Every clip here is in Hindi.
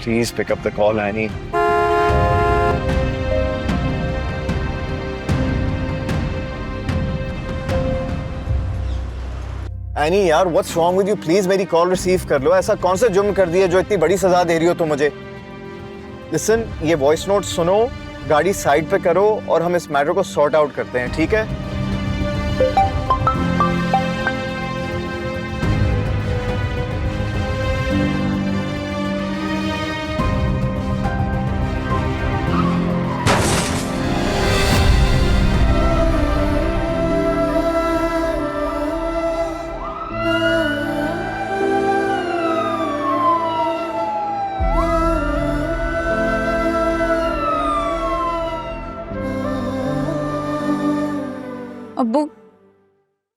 Please pick up the call, Annie. Annie यार, what's wrong with you? Please मेरी कॉल रिसीव कर लो। ऐसा कौन सा जुर्म कर दिया जो इतनी बड़ी सजा दे रही हो तुम मुझे? Listen, ये वॉइस नोट सुनो, गाड़ी साइड पे करो और हम इस मैटर को सॉर्ट आउट करते हैं, ठीक है?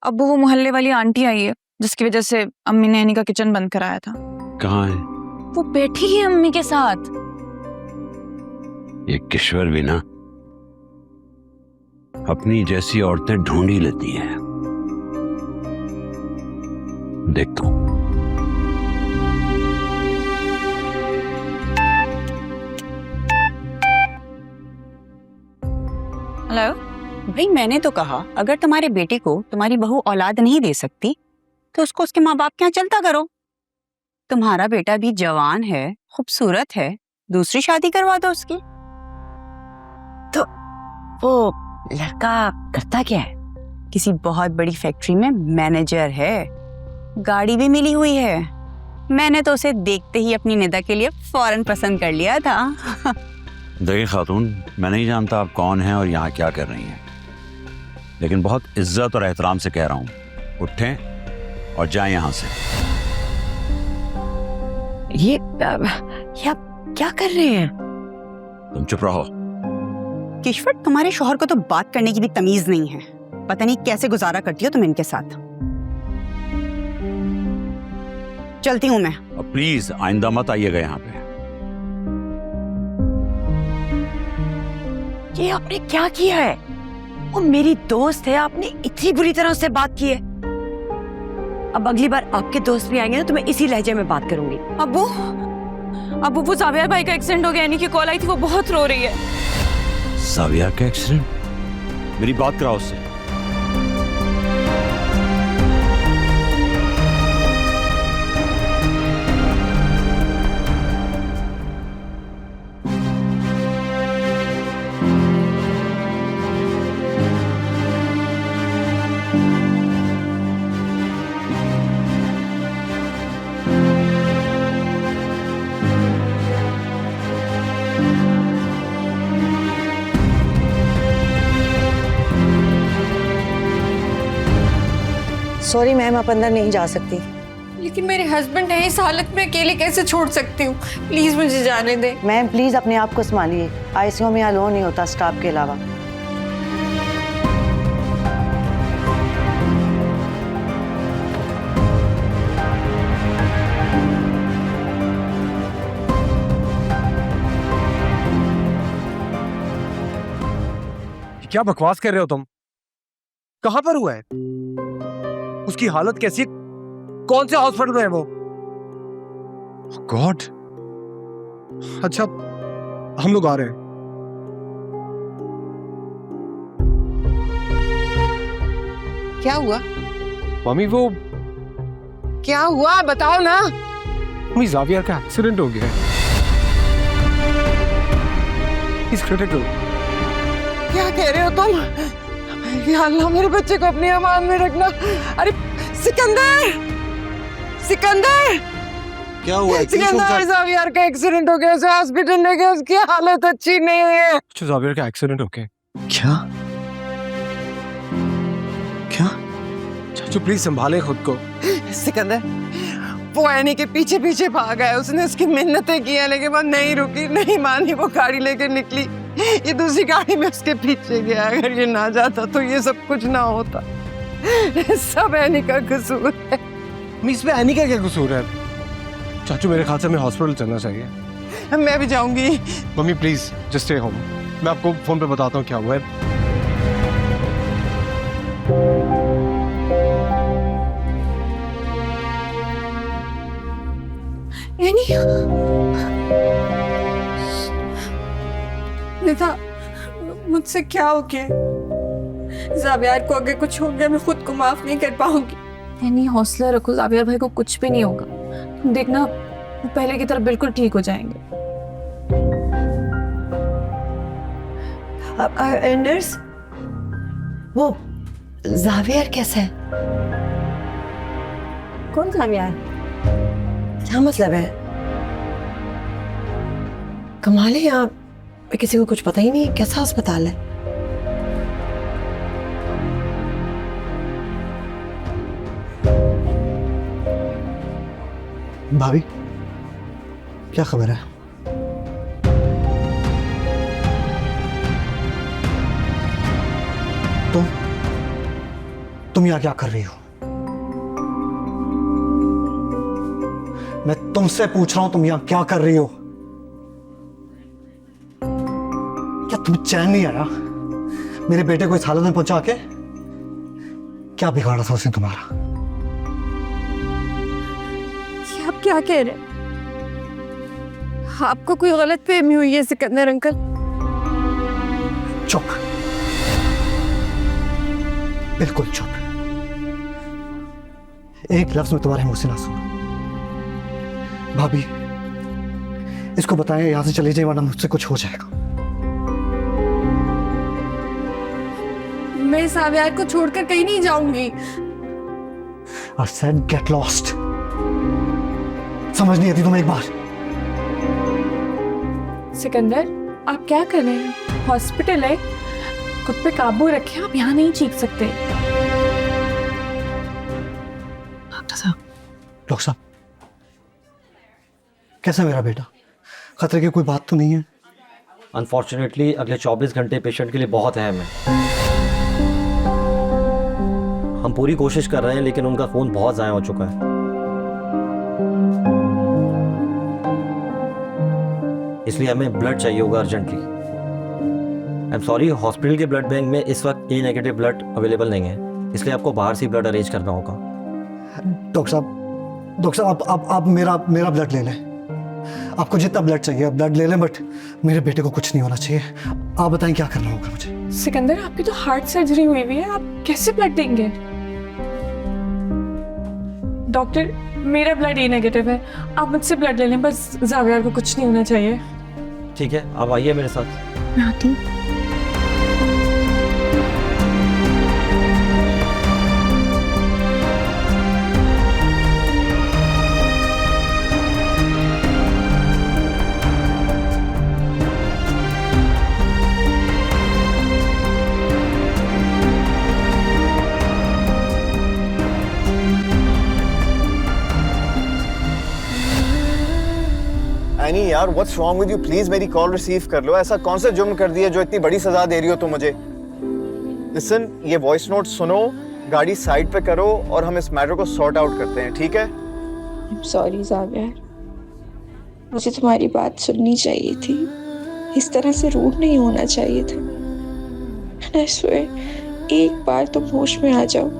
अब्बू वो मोहल्ले वाली आंटी आई है जिसकी वजह से अम्मी ने एनी का किचन बंद कराया था। कहाँ है? वो बैठी है अम्मी के साथ। ये किश्वर भी ना अपनी जैसी औरतें ढूंढ ही लेती है। देखता हूं। हेलो। भाई मैंने तो कहा अगर तुम्हारे बेटे को तुम्हारी बहू औलाद नहीं दे सकती तो उसको उसके माँ बाप के यहाँ चलता करो। तुम्हारा बेटा भी जवान है, खूबसूरत है, दूसरी शादी करवा दो उसकी। तो वो लड़का करता क्या है? किसी बहुत बड़ी फैक्ट्री में मैनेजर है, गाड़ी भी मिली हुई है। मैंने तो उसे देखते ही अपनी निदा के लिए फौरन पसंद कर लिया था। देखिए खातून, मैं नहीं जानता आप कौन हैं और यहाँ क्या कर रही हैं, लेकिन बहुत इज्जत और एहतराम से कह रहा हूँ, उठें और जाएं यहाँ से। ये आप क्या कर रहे हैं? तुम चुप रहो। किश्वर, तुम्हारे शौहर को तो बात करने की भी तमीज नहीं है। पता नहीं कैसे गुजारा करती हो तुम इनके साथ। चलती हूँ मैं। प्लीज आइंदा मत आइएगा यहाँ पे। ये आपने क्या किया है? वो मेरी दोस्त है, आपने इतनी बुरी तरह से बात की है। अब अगली बार आपके दोस्त भी आएंगे ना तो मैं इसी लहजे में बात करूंगी। अब्बू वो जावियर भाई का एक्सीडेंट हो गया, यानी कि कॉल आई थी, वो बहुत रो रही है। जावियर का एक्सीडेंट? मेरी बात कराओ उससे। सॉरी मैम, आप अंदर नहीं जा सकती। लेकिन मेरे हस्बैंड है, इस हालत में अकेले कैसे छोड़ सकती हूँ? प्लीज मुझे जाने दे। मैम प्लीज अपने आप को संभालिए, आईसीयू में अलाउ नहीं होता स्टाफ के अलावा। क्या बकवास कर रहे हो तुम? कहां पर हुआ है? उसकी हालत कैसी है? कौन से हॉस्पिटल में है वो? गॉड। अच्छा, हम लोग आ रहे हैं। क्या हुआ? मम्मी वो क्या हुआ बताओ ना। मम्मी जावियर का एक्सीडेंट हो गया है। He's critical। क्या कह रहे हो तुम? या अल्लाह, मेरे बच्चे को अपनी अमान में रखना। अरे सिकंदर, सिकंदर, क्या हुआ? सिकंदर, जावियर का एक्सीडेंट हो गया, उसे हॉस्पिटल ले गए, उसकी हालत अच्छी नहीं है। अच्छा, जावियर का एक्सीडेंट हो गया? क्या? क्या? चाचू प्लीज संभाले खुद को। सिकंदर, वो एनी के पीछे पीछे भागा है। उसने उसकी मिन्नतें की है लेकिन वो नहीं रुकी, नहीं मानी। वो गाड़ी लेकर निकली, ये दूसरी गाड़ी में उसके पीछे गया। अगर ये ना जाता तो ये सब कुछ ना होता। सब एनी का कसूर है। मिस में एनी का क्या कसूर है? चाचू मेरे ख्याल से हमें हॉस्पिटल चलना चाहिए। मैं भी जाऊंगी। Mummy please just stay home, मैं आपको फोन पे बताता हूँ क्या हुआ है। यानी निदा, मुझसे क्या हो गया? जावियार को अगर कुछ हो गया मैं खुद को माफ नहीं कर पाऊंगी। यानी हौसला रखो, जावियर भाई को कुछ भी नहीं होगा। तुम देखना वो पहले की तरह बिल्कुल ठीक हो जाएंगे। नर्स, वो जावियर कैसा है? कौन जावियार? क्या मतलब है? कमाल है, यहाँ पे किसी को कुछ पता ही नहीं है। कैसा अस्पताल है? भाभी, क्या खबर है? तुम यहाँ क्या कर रही हो? मैं तुमसे पूछ रहा हूं, तुम यहाँ क्या कर रही हो? क्या तुम्हें चैन नहीं आया मेरे बेटे को इस हालत में पहुंचा के? क्या बिगाड़ा था उसने तुम्हारा? ये आप क्या कह रहे हैं? आपको कोई गलत फहमी हुई है सिकंदर अंकल? चुप, बिल्कुल चुप। एक लफ्ज में तुम्हारे मुंह से ना सुनो। भाभी, इसको बताएं यहां से चली जाए वरना मुझसे कुछ हो जाएगा। मैं जावियार को छोड़कर कहीं नहीं जाऊंगी। I said get lost। समझ नहीं आती तुम्हें एक बार? सिकंदर, आप क्या कर रहे हैं? हॉस्पिटल है, खुद पे काबू रखें, आप यहाँ नहीं चीख सकते। डॉक्टर साहब, कैसा मेरा बेटा? खतरे की कोई बात तो नहीं है? अनफॉर्चुनेटली अगले 24 घंटे पेशेंट के लिए बहुत अहम है। हम पूरी कोशिश कर रहे हैं लेकिन उनका खून बहुत ज़ाया हो चुका है। इसलिए हमें ब्लड चाहिए होगा urgently. I am sorry, hospital के ब्लड बैंक में इस वक्त ए नेगेटिव ब्लड अवेलेबल नहीं है, इसलिए आपको बाहर से ब्लड अरेंज करना होगा। डॉक्टर साहब, आप मेरा ब्लड ले लें। आपको जितना ब्लड चाहिए ब्लड ले लें, बट मेरे बेटे को कुछ नहीं होना चाहिए। आप बताएं क्या करना होगा मुझे? सिकंदर, आपकी तो हार्ट सर्जरी हुई हुई है, आप कैसे ब्लड देंगे? डॉक्टर, मेरा ब्लड ए नेगेटिव है, आप मुझसे ब्लड ले लें, बस जावियार को कुछ नहीं होना चाहिए। ठीक है, आप आइए मेरे साथ। मैं आती हूँ। एनी यार, what's wrong with you? Please मेरी कॉल रिसीव कर लो। ऐसा कौन सा जुर्म कर दिया जो इतनी बड़ी सजा दे रही हो तुम मुझे? लिसन, ये वॉइस नोट सुनो, गाड़ी साइड पे करो और हम इस मैटर को सॉर्ट आउट करते हैं, ठीक है? सॉरी जावियर, मुझे तुम्हारी बात सुननी चाहिए थी। इस तरह से रूड नहीं होना चाहिए था। And I swear, एक बार तुम होश में आ जाओ,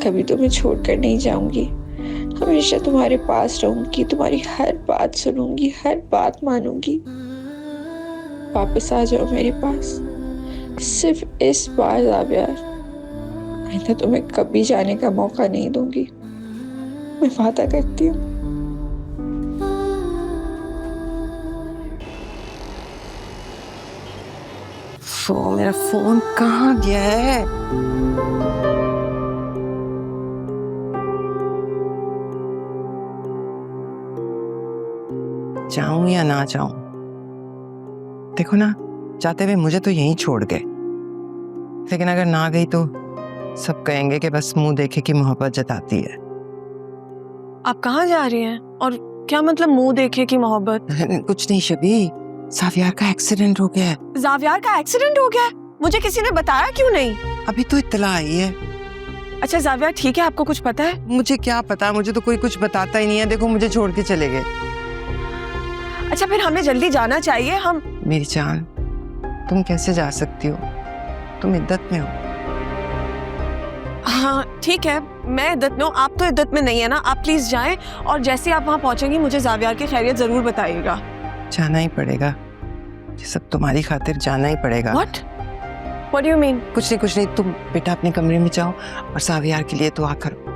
कभी तुम्हें छोड़कर नहीं जाऊंगी। हमेशा तुम्हारे पास रहूंगी, तुम्हारी हर बात सुनूंगी, हर बात मानूंगी। वापस आ जाओ मेरे पास, सिर्फ इस बार जावियर। मैं तो तुम्हें कभी जाने का मौका नहीं दूंगी, मैं वादा करती हूँ। मेरा फोन कहाँ गया है? जाऊं या ना जाऊं? देखो ना, जाते हुए मुझे तो यहीं छोड़ गए, लेकिन अगर ना गई तो सब कहेंगे कि बस मुंह देखे की मोहब्बत जताती है। आप कहाँ जा रही हैं? और क्या मतलब मुंह देखे की मोहब्बत? कुछ नहीं शबी, जावियार का एक्सीडेंट हो गया है। जावियार का एक्सीडेंट हो गया है? मुझे किसी ने बताया क्यों नहीं? अभी तो इत्तला आई है। अच्छा जावियार ठीक है, आपको कुछ पता है? मुझे क्या पता, मुझे तो कोई कुछ बताता ही नहीं है। देखो मुझे छोड़ के चले गए। अच्छा फिर हमें जल्दी जाना चाहिए। हम मेरी जान, तुम कैसे जा सकती हो? तुम इद्दत में हो। हाँ ठीक है, मैं इद्दत में हूँ, आप तो इद्दत में नहीं है ना। आप प्लीज जाएं और जैसे ही आप वहाँ पहुंचेंगी मुझे जावियार की खैरियत जरूर बताइएगा। जाना ही पड़ेगा, ये सब तुम्हारी खातिर जाना ही पड़ेगा। What do you mean? कुछ नहीं, तुम बेटा अपने कमरे में जाओ और सावियार के लिए दुआ करो।